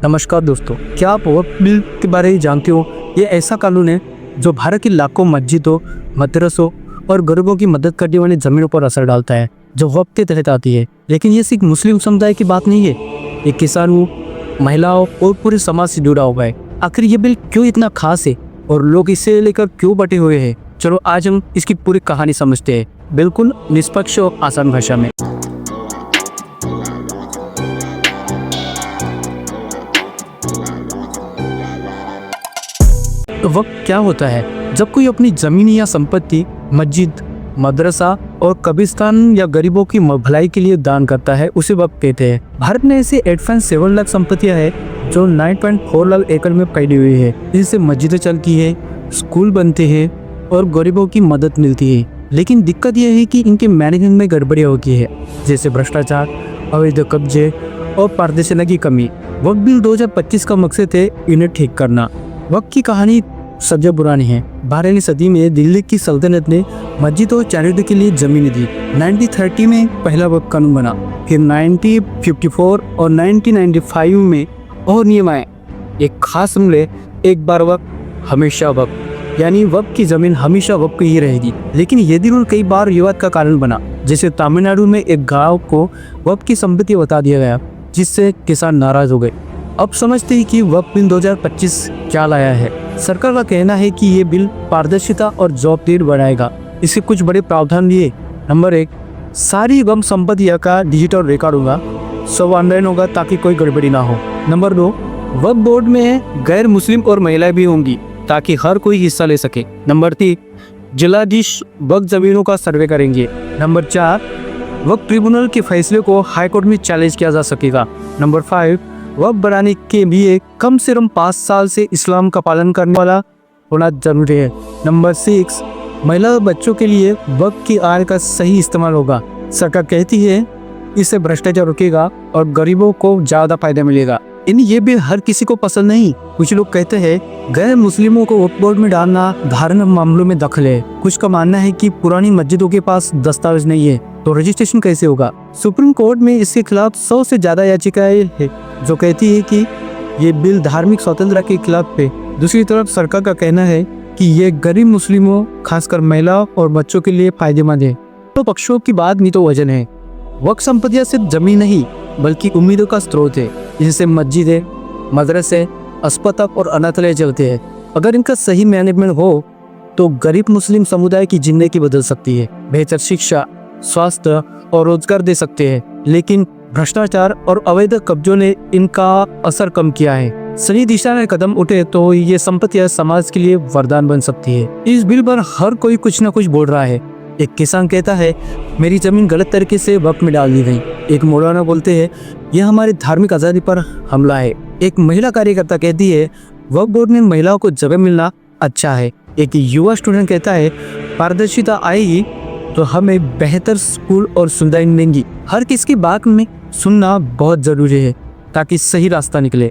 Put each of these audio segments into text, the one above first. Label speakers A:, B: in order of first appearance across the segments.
A: नमस्कार दोस्तों, क्या आप वक्फ बिल के बारे में जानते हो? ये ऐसा कानून है जो भारत की लाखों मस्जिदों, मदरसों और गरीबों की मदद करने वाली जमीनों पर असर डालता है, जो वक्फ के तहत आती है। लेकिन ये सिर्फ मुस्लिम समुदाय की बात नहीं है, ये किसानों, महिलाओं और पूरे समाज से जुड़ा हुआ है। आखिर ये बिल क्यों इतना खास है और लोग इसे लेकर क्यों बटे हुए हैं? चलो आज हम इसकी पूरी कहानी समझते हैं, बिल्कुल निष्पक्ष और आसान भाषा में। तो वक्फ क्या होता है? जब कोई अपनी जमीन या संपत्ति मस्जिद, मदरसा और कब्रिस्तान या गरीबों की भलाई के लिए दान करता है, उसे वक्फ कहते हैं। भारत में ऐसे 8.7 लाख संपत्तियां हैं जो 9.4 लाख एकड़ में फैली हुई है। इससे मस्जिदें चलती है, स्कूल बनते हैं और गरीबों की मदद मिलती है। लेकिन दिक्कत यह है कि इनके मैनेजमेंट में गड़बड़ियाँ होती है, जैसे भ्रष्टाचार, अवैध कब्जे और पारदर्शिता की कमी। वक्फ बिल 2025 का मकसद है इन्हें ठीक करना। वक्फ की कहानी सदियों पुरानी है। 12वीं सदी में दिल्ली की सल्तनत ने मस्जिद और चैरिटी के लिए जमीन दी। 1930 में पहला वक्फ कानून बना, फिर 1954 और 1995 में और नियम आए। एक खास हमले, एक बार वक्फ हमेशा वक्फ, यानी वक्फ की जमीन हमेशा वक्फ ही रहेगी। लेकिन ये रूल कई बार विवाद का कारण बना, जैसे तमिलनाडु में एक गांव को वक्फ की संपत्ति बता दिया गया, जिससे किसान नाराज हो गए। अब समझते हैं कि वक्फ बिल 2025 क्या लाया है। सरकार का कहना है कि ये बिल पारदर्शिता और जवाबदेही बढ़ाएगा। इसके कुछ बड़े प्रावधान दिए। नंबर 1, सारी वक्फ संपत्तियों का डिजिटल रिकॉर्ड होगा, सब ऑनलाइन होगा ताकि कोई गड़बड़ी ना हो। नंबर 2, वक्फ बोर्ड में गैर मुस्लिम और महिलाएं भी होंगी ताकि हर कोई हिस्सा ले सके। नंबर 3, जिलाधीश वक्फ जमीनों का सर्वे करेंगे। नंबर 4, वक्फ ट्रिब्यूनल के फैसले को हाईकोर्ट में चैलेंज किया जा सकेगा। नंबर 5, वक्फ बनाने के लिए कम से कम 5 साल से इस्लाम का पालन करने वाला होना जरूरी है। नंबर 6, महिला और बच्चों के लिए वक्फ की आय का सही इस्तेमाल होगा। सरकार कहती है इससे भ्रष्टाचार रुकेगा और गरीबों को ज़्यादा फायदा मिलेगा। ये भी हर किसी को पसंद नहीं। कुछ लोग कहते हैं गैर मुस्लिमों को वक्फ बोर्ड में डालना धार्मिक मामलों में दखल है। कुछ का मानना है कि पुरानी मस्जिदों के पास दस्तावेज नहीं है तो रजिस्ट्रेशन कैसे होगा। सुप्रीम कोर्ट में इसके खिलाफ 100 से ज्यादा याचिकाएं हैं जो कहती है कि ये बिल धार्मिक स्वतंत्रता के खिलाफ है। दूसरी तरफ सरकार का कहना है कि ये गरीब मुस्लिमों, खासकर महिलाओं और बच्चों के लिए फायदेमंद है। तो पक्षों की बात नहीं तो वजन है। वक्फ संपत्तियां सिर्फ जमीन नहीं बल्कि उम्मीदों का स्रोत है, जिससे मस्जिदें, मदरसे, अस्पताल और अनाथालय चलते हैं। अगर इनका सही मैनेजमेंट हो तो गरीब मुस्लिम समुदाय की जिंदगी बदल सकती है, बेहतर शिक्षा, स्वास्थ्य और रोजगार दे सकते हैं। लेकिन भ्रष्टाचार और अवैध कब्जों ने इनका असर कम किया है। सही दिशा में कदम उठे तो ये संपत्तियां समाज के लिए वरदान बन सकती है। इस बिल पर हर कोई कुछ न कुछ बोल रहा है। एक किसान कहता है मेरी जमीन गलत तरीके से वक्फ में डाल दी गई। एक मौलाना बोलते हैं यह हमारी धार्मिक आज़ादी पर हमला है। एक महिला कार्यकर्ता कहती है वक्फ बोर्ड में महिलाओं को जगह मिलना अच्छा है। एक युवा स्टूडेंट कहता है पारदर्शिता आएगी तो हमें बेहतर स्कूल और सुविधाएं मिलेंगी। हर किसी की बात में सुनना बहुत जरूरी है ताकि सही रास्ता निकले।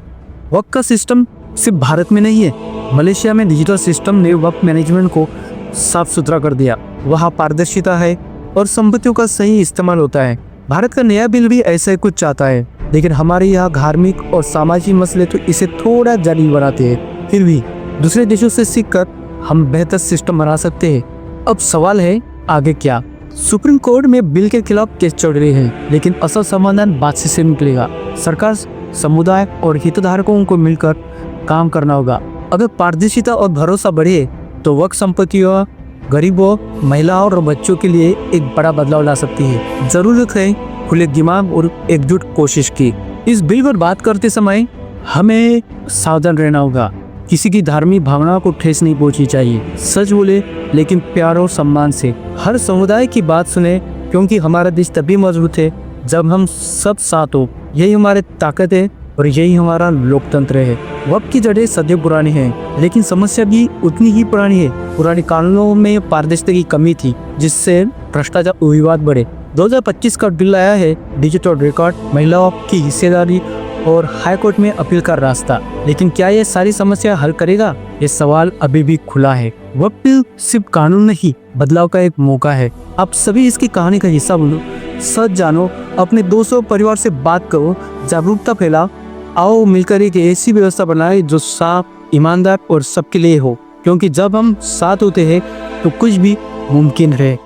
A: वक्फ का सिस्टम सिर्फ भारत में नहीं है, मलेशिया में डिजिटल सिस्टम ने वक्फ मैनेजमेंट को साफ सुथरा कर दिया। वहाँ पारदर्शिता है और संपत्तियों का सही इस्तेमाल होता है। भारत का नया बिल भी ऐसा ही कुछ चाहता है, लेकिन हमारे यहाँ धार्मिक और सामाजिक मसले तो इसे थोड़ा जटिल बनाते हैं। फिर भी दूसरे देशों से सीखकर हम बेहतर सिस्टम बना सकते हैं। अब सवाल है आगे क्या? सुप्रीम कोर्ट में बिल के खिलाफ केस चल रहे हैं, लेकिन असल समाधान बातचीत से निकलेगा। सरकार, समुदाय और हितधारकों को मिलकर काम करना होगा। अगर पारदर्शिता और भरोसा बढ़े तो वक्फ संपत्तियों, गरीबों, महिलाओं और बच्चों के लिए एक बड़ा बदलाव ला सकती है। जरूरत है खुले दिमाग और एकजुट कोशिश की। इस बिल पर बात करते समय हमें सावधान रहना होगा। किसी की धार्मिक भावना को ठेस नहीं पहुंचनी चाहिए। सच बोले लेकिन प्यार और सम्मान से। हर समुदाय की बात सुने, क्योंकि हमारा देश तभी मजबूत है जब हम सब साथ हो। यही हमारी ताकत है और यही हमारा लोकतंत्र है। वक्फ की जड़ें सदियों पुरानी हैं, लेकिन समस्या भी उतनी ही पुरानी है। पुराने कानूनों में पारदर्शिता की कमी थी, जिससे भ्रष्टाचार और विवाद बढ़े। 2025 का बिल आया है डिजिटल रिकॉर्ड, महिलाओं की हिस्सेदारी और हाईकोर्ट में अपील का रास्ता। लेकिन क्या ये सारी समस्या हल करेगा? ये सवाल अभी भी खुला है। वक्फ बिल सिर्फ कानून नहीं, बदलाव का एक मौका है। आप सभी इसकी कहानी का हिस्सा बनो, सच जानो, अपने दोस्तों परिवार से बात करो, जागरूकता फैलाओ आओ मिलकर एक ऐसी व्यवस्था बनाए जो साफ, ईमानदार और सबके लिए हो, क्योंकि जब हम साथ होते हैं तो कुछ भी मुमकिन है।